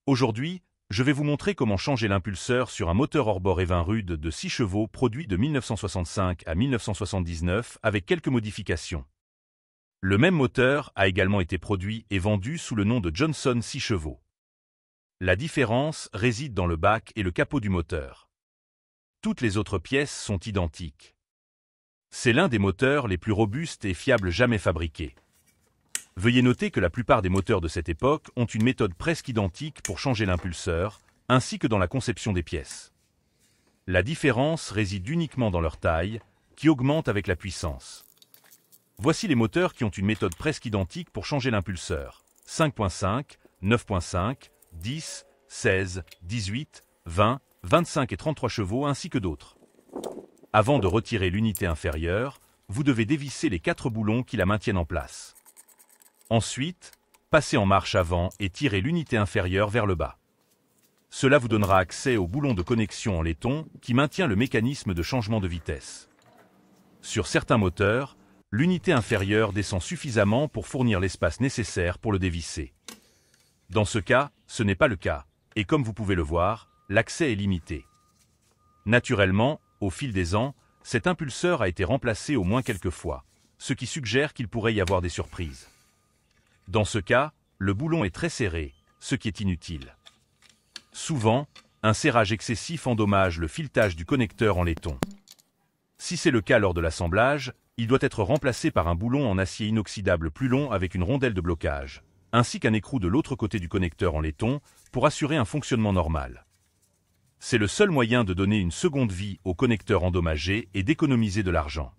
Aujourd'hui, je vais vous montrer comment changer l'impulseur sur un moteur hors-bord Evinrude de 6 chevaux produit de 1965 à 1979 avec quelques modifications. Le même moteur a également été produit et vendu sous le nom de Johnson 6 chevaux. La différence réside dans le bac et le capot du moteur. Toutes les autres pièces sont identiques. C'est l'un des moteurs les plus robustes et fiables jamais fabriqués. Veuillez noter que la plupart des moteurs de cette époque ont une méthode presque identique pour changer l'impulseur, ainsi que dans la conception des pièces. La différence réside uniquement dans leur taille, qui augmente avec la puissance. Voici les moteurs qui ont une méthode presque identique pour changer l'impulseur. 5.5, 9.5, 10, 16, 18, 20, 25 et 33 chevaux ainsi que d'autres. Avant de retirer l'unité inférieure, vous devez dévisser les 4 boulons qui la maintiennent en place. Ensuite, passez en marche avant et tirez l'unité inférieure vers le bas. Cela vous donnera accès au boulon de connexion en laiton qui maintient le mécanisme de changement de vitesse. Sur certains moteurs, l'unité inférieure descend suffisamment pour fournir l'espace nécessaire pour le dévisser. Dans ce cas, ce n'est pas le cas, et comme vous pouvez le voir, l'accès est limité. Naturellement, au fil des ans, cet impulseur a été remplacé au moins quelques fois, ce qui suggère qu'il pourrait y avoir des surprises. Dans ce cas, le boulon est très serré, ce qui est inutile. Souvent, un serrage excessif endommage le filetage du connecteur en laiton. Si c'est le cas lors de l'assemblage, il doit être remplacé par un boulon en acier inoxydable plus long avec une rondelle de blocage, ainsi qu'un écrou de l'autre côté du connecteur en laiton pour assurer un fonctionnement normal. C'est le seul moyen de donner une seconde vie au connecteur endommagé et d'économiser de l'argent.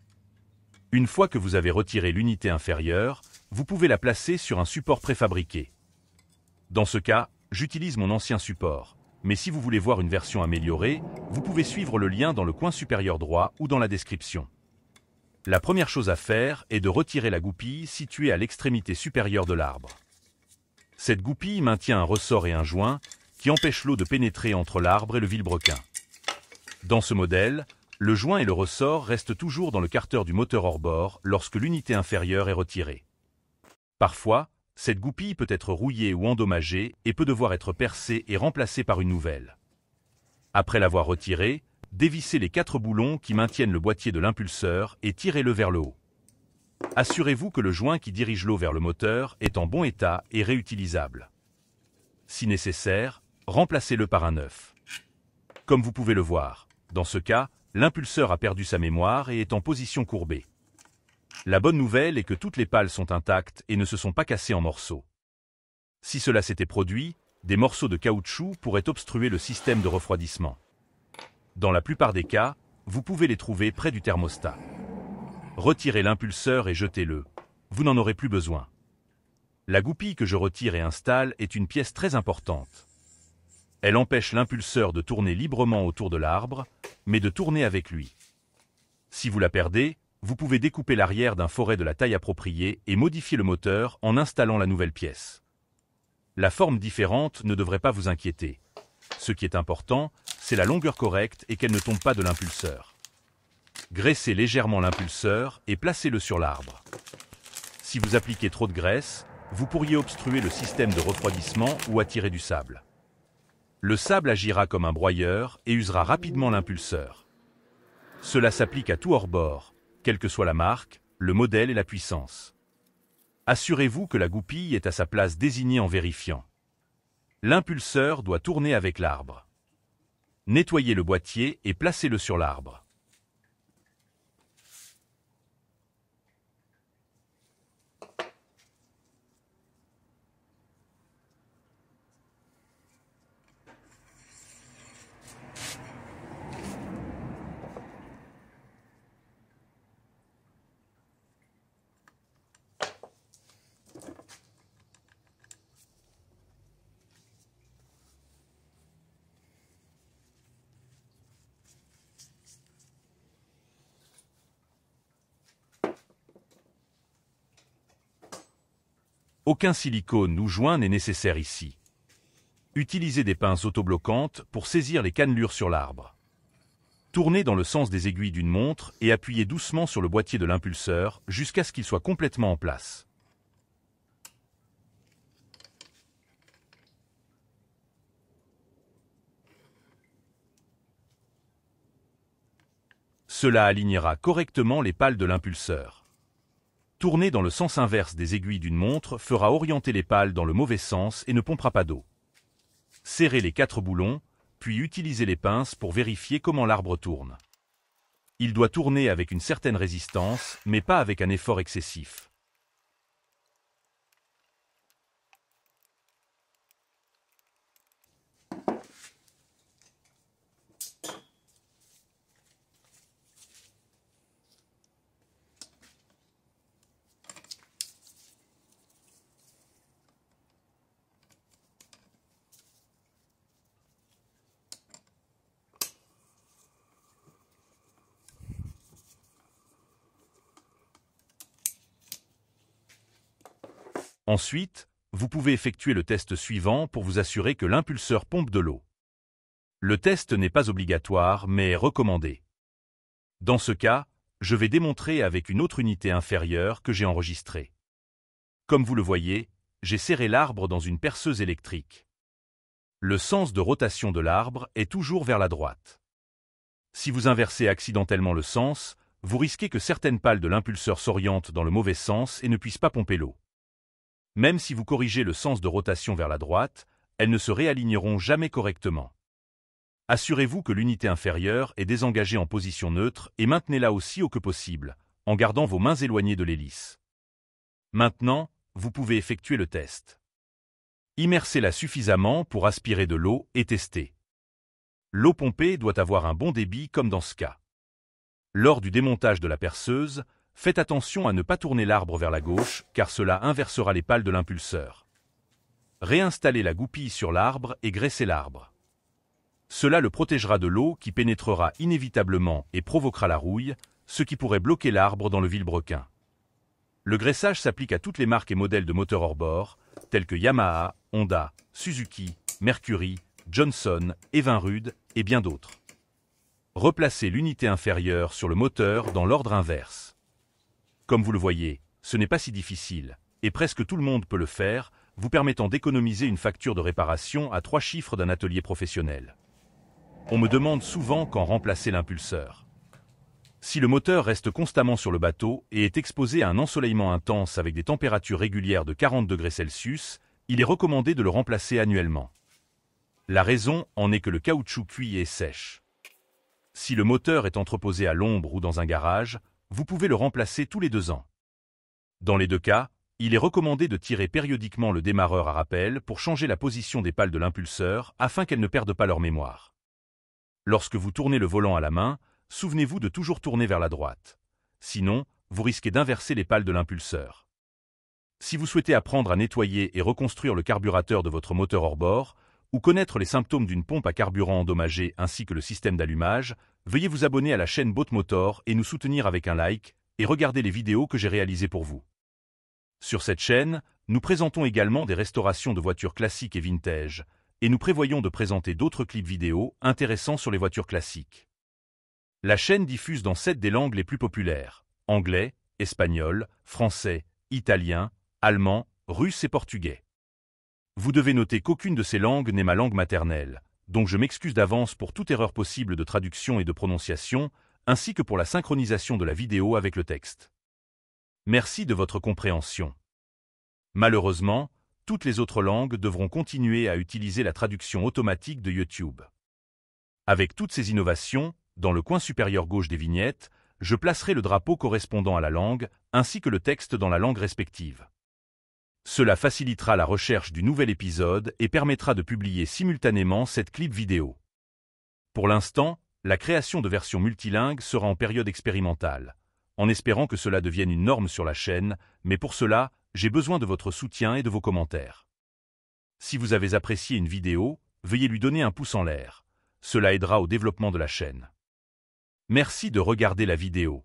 Une fois que vous avez retiré l'unité inférieure, vous pouvez la placer sur un support préfabriqué. Dans ce cas, j'utilise mon ancien support, mais si vous voulez voir une version améliorée, vous pouvez suivre le lien dans le coin supérieur droit ou dans la description. La première chose à faire est de retirer la goupille située à l'extrémité supérieure de l'arbre. Cette goupille maintient un ressort et un joint qui empêchent l'eau de pénétrer entre l'arbre et le vilebrequin. Dans ce modèle, le joint et le ressort restent toujours dans le carter du moteur hors-bord lorsque l'unité inférieure est retirée. Parfois, cette goupille peut être rouillée ou endommagée et peut devoir être percée et remplacée par une nouvelle. Après l'avoir retirée, dévissez les 4 boulons qui maintiennent le boîtier de l'impulseur et tirez-le vers le haut. Assurez-vous que le joint qui dirige l'eau vers le moteur est en bon état et réutilisable. Si nécessaire, remplacez-le par un neuf. Comme vous pouvez le voir, dans ce cas, l'impulseur a perdu sa mémoire et est en position courbée. La bonne nouvelle est que toutes les pales sont intactes et ne se sont pas cassées en morceaux. Si cela s'était produit, des morceaux de caoutchouc pourraient obstruer le système de refroidissement. Dans la plupart des cas, vous pouvez les trouver près du thermostat. Retirez l'impulseur et jetez-le. Vous n'en aurez plus besoin. La goupille que je retire et installe est une pièce très importante. Elle empêche l'impulseur de tourner librement autour de l'arbre, mais de tourner avec lui. Si vous la perdez, vous pouvez découper l'arrière d'un forêt de la taille appropriée et modifier le moteur en installant la nouvelle pièce. La forme différente ne devrait pas vous inquiéter. Ce qui est important, c'est la longueur correcte et qu'elle ne tombe pas de l'impulseur. Graissez légèrement l'impulseur et placez-le sur l'arbre. Si vous appliquez trop de graisse, vous pourriez obstruer le système de refroidissement ou attirer du sable. Le sable agira comme un broyeur et usera rapidement l'impulseur. Cela s'applique à tout hors-bord, quelle que soit la marque, le modèle et la puissance. Assurez-vous que la goupille est à sa place désignée en vérifiant. L'impulseur doit tourner avec l'arbre. Nettoyez le boîtier et placez-le sur l'arbre. Aucun silicone ou joint n'est nécessaire ici. Utilisez des pinces autobloquantes pour saisir les cannelures sur l'arbre. Tournez dans le sens des aiguilles d'une montre et appuyez doucement sur le boîtier de l'impulseur jusqu'à ce qu'il soit complètement en place. Cela alignera correctement les pales de l'impulseur. Tourner dans le sens inverse des aiguilles d'une montre fera orienter les pales dans le mauvais sens et ne pompera pas d'eau. Serrez les 4 boulons, puis utilisez les pinces pour vérifier comment l'arbre tourne. Il doit tourner avec une certaine résistance, mais pas avec un effort excessif. Ensuite, vous pouvez effectuer le test suivant pour vous assurer que l'impulseur pompe de l'eau. Le test n'est pas obligatoire, mais est recommandé. Dans ce cas, je vais démontrer avec une autre unité inférieure que j'ai enregistrée. Comme vous le voyez, j'ai serré l'arbre dans une perceuse électrique. Le sens de rotation de l'arbre est toujours vers la droite. Si vous inversez accidentellement le sens, vous risquez que certaines pales de l'impulseur s'orientent dans le mauvais sens et ne puissent pas pomper l'eau. Même si vous corrigez le sens de rotation vers la droite, elles ne se réaligneront jamais correctement. Assurez-vous que l'unité inférieure est désengagée en position neutre et maintenez-la aussi haut que possible, en gardant vos mains éloignées de l'hélice. Maintenant, vous pouvez effectuer le test. Immersez-la suffisamment pour aspirer de l'eau et tester. L'eau pompée doit avoir un bon débit comme dans ce cas. Lors du démontage de la perceuse, faites attention à ne pas tourner l'arbre vers la gauche, car cela inversera les pales de l'impulseur. Réinstallez la goupille sur l'arbre et graissez l'arbre. Cela le protégera de l'eau qui pénétrera inévitablement et provoquera la rouille, ce qui pourrait bloquer l'arbre dans le vilebrequin. Le graissage s'applique à toutes les marques et modèles de moteurs hors-bord, tels que Yamaha, Honda, Suzuki, Mercury, Johnson, Evinrude et bien d'autres. Replacez l'unité inférieure sur le moteur dans l'ordre inverse. Comme vous le voyez, ce n'est pas si difficile, et presque tout le monde peut le faire, vous permettant d'économiser une facture de réparation à 3 chiffres d'un atelier professionnel. On me demande souvent quand remplacer l'impulseur. Si le moteur reste constamment sur le bateau et est exposé à un ensoleillement intense avec des températures régulières de 40 degrés Celsius, il est recommandé de le remplacer annuellement. La raison en est que le caoutchouc cuit et sèche. Si le moteur est entreposé à l'ombre ou dans un garage, vous pouvez le remplacer tous les 2 ans. Dans les 2 cas, il est recommandé de tirer périodiquement le démarreur à rappel pour changer la position des pales de l'impulseur afin qu'elles ne perdent pas leur mémoire. Lorsque vous tournez le volant à la main, souvenez-vous de toujours tourner vers la droite. Sinon, vous risquez d'inverser les pales de l'impulseur. Si vous souhaitez apprendre à nettoyer et reconstruire le carburateur de votre moteur hors-bord, ou connaître les symptômes d'une pompe à carburant endommagée ainsi que le système d'allumage, veuillez vous abonner à la chaîne Boat Motor et nous soutenir avec un like, et regarder les vidéos que j'ai réalisées pour vous. Sur cette chaîne, nous présentons également des restaurations de voitures classiques et vintage, et nous prévoyons de présenter d'autres clips vidéo intéressants sur les voitures classiques. La chaîne diffuse dans 7 des langues les plus populaires, anglais, espagnol, français, italien, allemand, russe et portugais. Vous devez noter qu'aucune de ces langues n'est ma langue maternelle, donc je m'excuse d'avance pour toute erreur possible de traduction et de prononciation, ainsi que pour la synchronisation de la vidéo avec le texte. Merci de votre compréhension. Malheureusement, toutes les autres langues devront continuer à utiliser la traduction automatique de YouTube. Avec toutes ces innovations, dans le coin supérieur gauche des vignettes, je placerai le drapeau correspondant à la langue, ainsi que le texte dans la langue respective. Cela facilitera la recherche du nouvel épisode et permettra de publier simultanément cette clip vidéo. Pour l'instant, la création de versions multilingues sera en période expérimentale, en espérant que cela devienne une norme sur la chaîne, mais pour cela, j'ai besoin de votre soutien et de vos commentaires. Si vous avez apprécié une vidéo, veuillez lui donner un pouce en l'air. Cela aidera au développement de la chaîne. Merci de regarder la vidéo.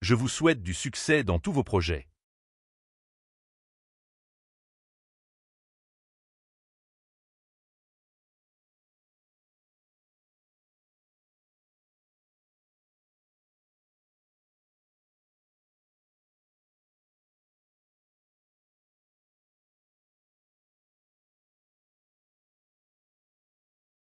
Je vous souhaite du succès dans tous vos projets.